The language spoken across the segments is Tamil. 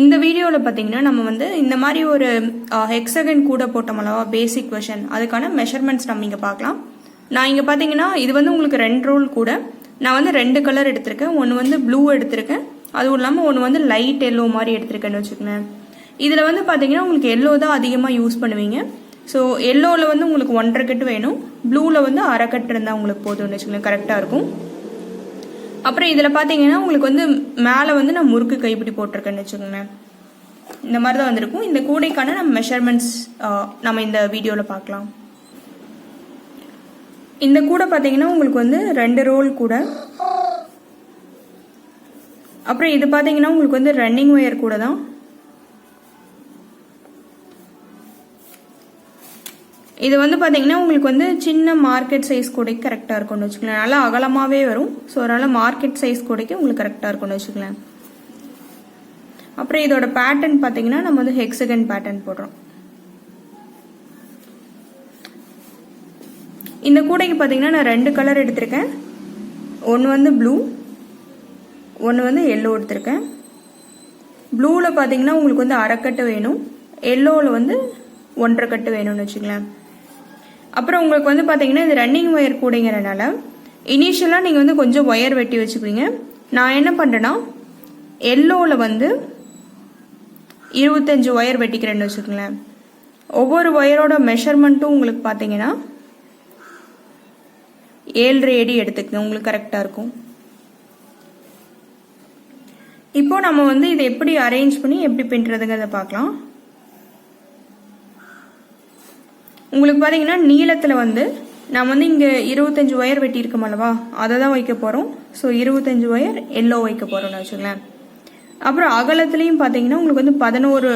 இந்த வீடியோவில் பார்த்தீங்கன்னா நம்ம வந்து இந்த மாதிரி ஒரு ஹெக்ஸகன் கூடை போட்டோமல்லவா பேசிக் வெர்ஷன், அதுக்கான மெஷர்மெண்ட்ஸ் நம்ம இங்கே பார்க்கலாம். நான் இங்கே பார்த்தீங்கன்னா இது வந்து உங்களுக்கு 2 ரோல் கூட. நான் வந்து 2 கலர் எடுத்திருக்கேன். ஒன்று வந்து ப்ளூ எடுத்திருக்கேன், அதுவும் இல்லாமல் ஒன்று வந்து லைட் எல்லோ மாதிரி எடுத்திருக்கேன்னு வச்சுக்கோங்களேன். இதில் வந்து பார்த்தீங்கன்னா உங்களுக்கு எல்லோ தான் அதிகமாக யூஸ் பண்ணுவீங்க. ஸோ எல்லோவில் வந்து உங்களுக்கு 1.5 கட்டு வேணும், ப்ளூவில் வந்து 1/2 கட்டு இருந்தால் உங்களுக்கு போதும்னு வச்சுக்கோங்களேன், கரெக்டாக இருக்கும். அப்புறம் இதில் பார்த்தீங்கன்னா உங்களுக்கு வந்து மேலே வந்து நான் முறுக்கு கைப்பிடி போட்டிருக்கேன்னு வச்சுக்கோங்களேன். இந்த மாதிரி தான் வந்திருக்கும். இந்த கூடைக்கான நம்ம மெஷர்மெண்ட்ஸ் நம்ம இந்த வீடியோவில் பார்க்கலாம். இந்த கூடை பார்த்தீங்கன்னா உங்களுக்கு வந்து 2 ரோல் கூட. அப்புறம் இது பார்த்தீங்கன்னா உங்களுக்கு வந்து ரன்னிங் ஒயர் கூட தான். இது வந்து பார்த்தீங்கன்னா உங்களுக்கு வந்து சின்ன மார்க்கெட் சைஸ் கூடைக்கு கரெக்டாக இருக்கும்னு வச்சுக்கலாம். நல்லா அகலமாகவே வரும். ஸோ அதனால் மார்க்கெட் சைஸ் கூடைக்கு உங்களுக்கு கரெக்டாக இருக்கும்னு வச்சுக்கலாம். அப்புறம் இதோட பேட்டர்ன் பார்த்தீங்கன்னா நம்ம வந்து ஹெக்ஸகன் பேட்டர்ன் போடுறோம். இந்த கூடைக்கு பார்த்தீங்கன்னா நான் 2 கலர் எடுத்திருக்கேன். ஒன்று வந்து ப்ளூ, ஒன்று வந்து எல்லோ எடுத்திருக்கேன். ப்ளூவில் பார்த்தீங்கன்னா உங்களுக்கு வந்து 1/2 கட்டு வேணும், எல்லோவில் வந்து 1.5 கட்டு வேணும்னு வச்சுக்கலாம். அப்புறம் உங்களுக்கு வந்து பார்த்தீங்கன்னா இது ரன்னிங் ஒயர் கூடைங்கிறனால இனிஷியலாக நீங்கள் வந்து கொஞ்சம் ஒயர் வெட்டி வச்சுக்குவீங்க. நான் என்ன பண்ணுறேன்னா எல்லோவில் வந்து 25 ஒயர் வெட்டிக்கிறேன்னு வச்சுக்கோங்களேன். ஒவ்வொரு ஒயரோட மெஷர்மெண்ட்டும் உங்களுக்கு பார்த்தீங்கன்னா 7.5 அடி எடுத்துக்கங்க, உங்களுக்கு கரெக்டாக இருக்கும். இப்போ நம்ம வந்து இதை எப்படி அரேஞ்ச் பண்ணி எப்படி பின்னுறதுங்கிறத பார்க்கலாம். உங்களுக்கு பார்த்தீங்கன்னா நீளத்தில் வந்து நான் வந்து இங்கே 25 ஒயர் வெட்டியிருக்கோம் அல்லவா, அதை தான் வைக்க போகிறோம். ஸோ 25 ஒயர் எல்லோ வைக்க போகிறோம்னு வச்சுக்கலாம். அப்புறம் அகலத்துலேயும் பார்த்தீங்கன்னா உங்களுக்கு வந்து 11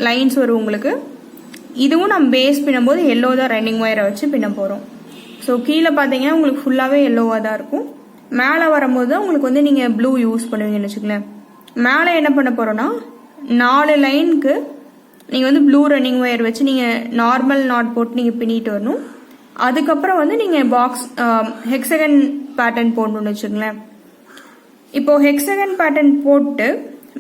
லைன்ஸ் வரும் உங்களுக்கு. இதுவும் நம்ம பேஸ் பின்னும்போது எல்லோ தான் ரன்னிங் ஒயரை வச்சு பின்ன போகிறோம். ஸோ கீழே பார்த்தீங்கன்னா உங்களுக்கு ஃபுல்லாகவே எல்லோவாக தான் இருக்கும். மேலே வரும்போது தான் உங்களுக்கு வந்து நீங்கள் ப்ளூ யூஸ் பண்ணுவீங்கன்னு வச்சுக்கலாம். மேலே என்ன பண்ண போகிறோன்னா 4 லைனுக்கு நீங்கள் வந்து ப்ளூ ரன்னிங் ஒயர் வச்சு நீங்கள் நார்மல் நாட் போட்டு நீங்கள் பின்னிட்டு வரணும். அதுக்கப்புறம் வந்து நீங்கள் பாக்ஸ் ஹெக்ஸகன் பேட்டர்ன் போடணும்னு வச்சுக்கோங்களேன். இப்போது ஹெக்ஸகன் பேட்டர்ன் போட்டு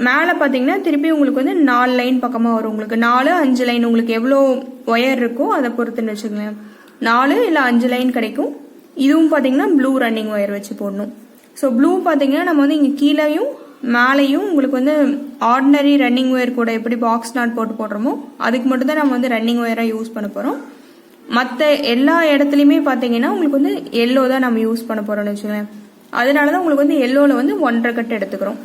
மேலே பார்த்தீங்கன்னா திருப்பி உங்களுக்கு வந்து 4 லைன் பக்கமாக வரும். உங்களுக்கு 4-5 லைன் உங்களுக்கு எவ்வளோ ஒயர் இருக்கோ அதை பொறுத்துன்னு வச்சுக்கோங்களேன். 4 இல்லை 5 லைன் கிடைக்கும். இதுவும் பார்த்தீங்கன்னா ப்ளூ ரன்னிங் ஒயர் வச்சு போடணும். ஸோ ப்ளூ பார்த்தீங்கன்னா நம்ம வந்து இங்கே கீழேயும் மேலேயும் உங்களுக்கு வந்து ஆர்டினரி ரன்னிங் ஒயர் கூட எப்படி பாக்ஸ் நாட் போட்டு போடுறோமோ அதுக்கு மட்டும் தான் நம்ம வந்து ரன்னிங் ஒயராக யூஸ் பண்ண போகிறோம். மற்ற எல்லா இடத்துலையுமே பார்த்தீங்கன்னா உங்களுக்கு வந்து எல்லோ தான் நம்ம யூஸ் பண்ண போகிறோம்னு வச்சுக்கோங்களேன். அதனால தான் உங்களுக்கு வந்து எல்லோவில் வந்து 1.5 கட்டு எடுத்துக்கிறோம்.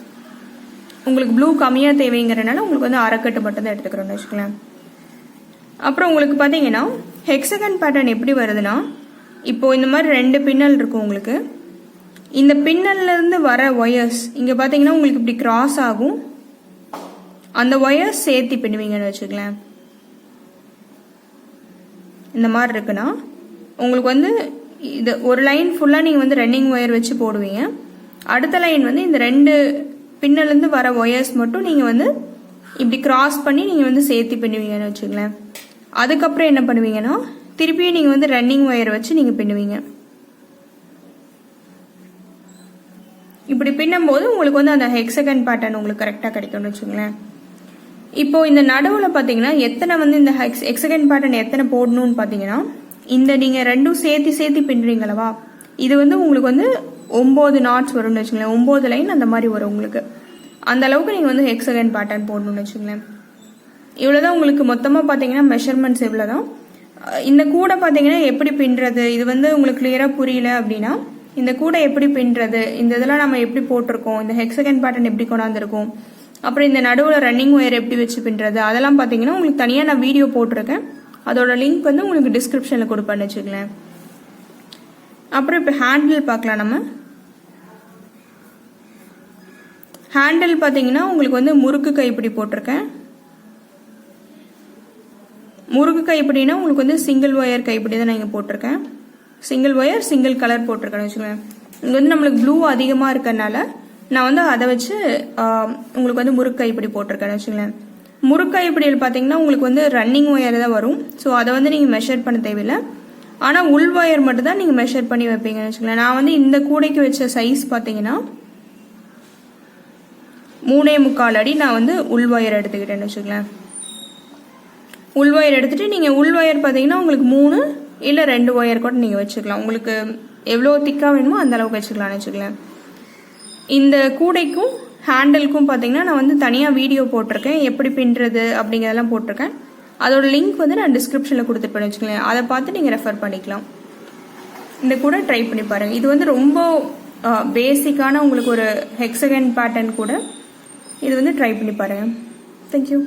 உங்களுக்கு ப்ளூ கம்மியாக தேவைங்கிறனால உங்களுக்கு வந்து 1/2 கட்டு மட்டும் தான் எடுத்துக்கிறோம்னு வச்சுக்கலாம். அப்புறம் உங்களுக்கு பார்த்தீங்கன்னா ஹெக்ஸகன் பேட்டர்ன் எப்படி வருதுன்னா, இப்போ இந்த மாதிரி 2 பின்னல் இருக்கும் உங்களுக்கு. இந்த பின்னல்லேருந்து வர ஒயர்ஸ் இங்கே பார்த்தீங்கன்னா உங்களுக்கு இப்படி கிராஸ் ஆகும். அந்த ஒயர்ஸ் சேர்த்து பின்னுவீங்கன்னு வச்சுக்கலாம். இந்த மாதிரி இருக்குன்னா உங்களுக்கு வந்து இது ஒரு லைன் ஃபுல்லாக நீங்கள் வந்து ரன்னிங் ஒயர் வச்சு போடுவீங்க. அடுத்த லைன் வந்து இந்த 2 பின்னல்லேருந்து வர ஒயர்ஸ் மட்டும் நீங்கள் வந்து இப்படி கிராஸ் பண்ணி நீங்கள் வந்து சேர்த்து பின்னுவீங்கன்னு வச்சுக்கலாம். அதுக்கப்புறம் என்ன பண்ணுவீங்கன்னா திருப்பியும் நீங்கள் வந்து ரன்னிங் ஒயர் வச்சு நீங்கள் பின்னுவீங்க. இப்படி பின்னும்போது உங்களுக்கு வந்து அந்த ஹெக்ஸகன் பேட்டர்ன் உங்களுக்கு கரெக்டாக கிடைக்கும்னு வச்சுங்களேன். இப்போ இந்த நடுவில் பார்த்தீங்கன்னா எத்தனை வந்து இந்த ஹெக்ஸகன் பேட்டர்ன் எத்தனை போடணும்னு பார்த்தீங்கன்னா இந்த நீங்கள் 2ம் சேர்த்து பின்னுறீங்களவா, இது வந்து உங்களுக்கு வந்து 9 நாட்ஸ் வரும்னு வச்சுங்களேன். 9 லைன் அந்த மாதிரி வரும் உங்களுக்கு. அந்த அளவுக்கு நீங்கள் வந்து ஹெக்ஸகன் பேட்டர்ன் போடணும்னு வச்சுங்களேன். இவ்வளோதான் உங்களுக்கு மொத்தமாக பார்த்தீங்கன்னா மெஷர்மெண்ட்ஸ் இவ்வளோதான். இந்த கூடை பார்த்தீங்கன்னா எப்படி பின்னுறது, இது வந்து உங்களுக்கு கிளியராக புரியல அப்படின்னா இந்த கூடை எப்படி பின்னுறது, இந்த இதெல்லாம் நம்ம எப்படி போட்டிருக்கோம், இந்த ஹெக்ஸகன் பேட்டர்ன் எப்படி கொண்டாந்துருக்கோம், அப்புறம் இந்த நடுவில் ரன்னிங் ஒயர் எப்படி வச்சு பின்னுறது, அதெல்லாம் பார்த்தீங்கன்னா உங்களுக்கு தனியாக நான் வீடியோ போட்டிருக்கேன். அதோட லிங்க் வந்து உங்களுக்கு டிஸ்கிரிப்ஷனில் கொடுப்பேன்னு வச்சுக்கலாம். அப்புறம் இப்போ ஹேண்டில் பார்க்கலாம். நம்ம ஹேண்டில் பார்த்தீங்கன்னா உங்களுக்கு வந்து முறுக்கு கைப்பிடி போட்டிருக்கேன். முறுக்கு கைப்பிடினா உங்களுக்கு வந்து சிங்கிள் ஒயர் கைப்பிடி தான் நான் இங்கே போட்டிருக்கேன். சிங்கிள் ஒயர் சிங்கிள் கலர் போட்டிருக்கேன்னு வச்சுக்கோங்க. இங்கே வந்து நம்மளுக்கு ப்ளூ அதிகமாக இருக்கிறதுனால நான் வந்து அதை வச்சு உங்களுக்கு வந்து முறுக்கு கைப்பிடி போட்டிருக்கேன்னு வச்சுக்கோங்களேன். முறுக்கு கைப்பிடியில் பார்த்தீங்கன்னா உங்களுக்கு வந்து ரன்னிங் ஒயர் தான் வரும். ஸோ அதை வந்து நீங்கள் மெஷர் பண்ண தேவையில்லை. ஆனால் உள் ஒயர் மட்டும் தான் நீங்கள் மெஷர் பண்ணி வைப்பீங்கன்னு வச்சுக்கோங்களேன். நான் வந்து இந்த கூடைக்கு வச்ச சைஸ் பார்த்தீங்கன்னா 3.25 அடி நான் வந்து உள் ஒயர் எடுத்துக்கிட்டேன்னு வச்சுக்கலாம். உள் ஒயர் எடுத்துட்டு நீங்கள் உள் ஒயர் பார்த்தீங்கன்னா உங்களுக்கு 3 இல்லை 2 ஒயர் கூட நீங்கள் வச்சுக்கலாம். உங்களுக்கு எவ்வளோ திக்காக வேணுமோ அந்த அளவுக்கு வச்சுக்கலாம்னு வச்சுக்கலாம். இந்த கூடைக்கும் ஹேண்டிலுக்கும் பார்த்தீங்கன்னா நான் வந்து தனியாக வீடியோ போட்டிருக்கேன், எப்படி பின்னுறது அப்படிங்கிறதெல்லாம் போட்டிருக்கேன். அதோட லிங்க் வந்து நான் டிஸ்கிரிப்ஷனில் கொடுத்துருப்பேன்னு வச்சுக்கலாம். அதை பார்த்து நீங்கள் ரெஃபர் பண்ணிக்கலாம். இந்த கூட ட்ரை பண்ணி பாருங்கள். இது வந்து ரொம்ப பேசிக்கான உங்களுக்கு ஒரு ஹெக்ஸகன் பேட்டர்ன் கூட. இது வந்து ட்ரை பண்ணி பாருங்கள். தேங்க்யூ.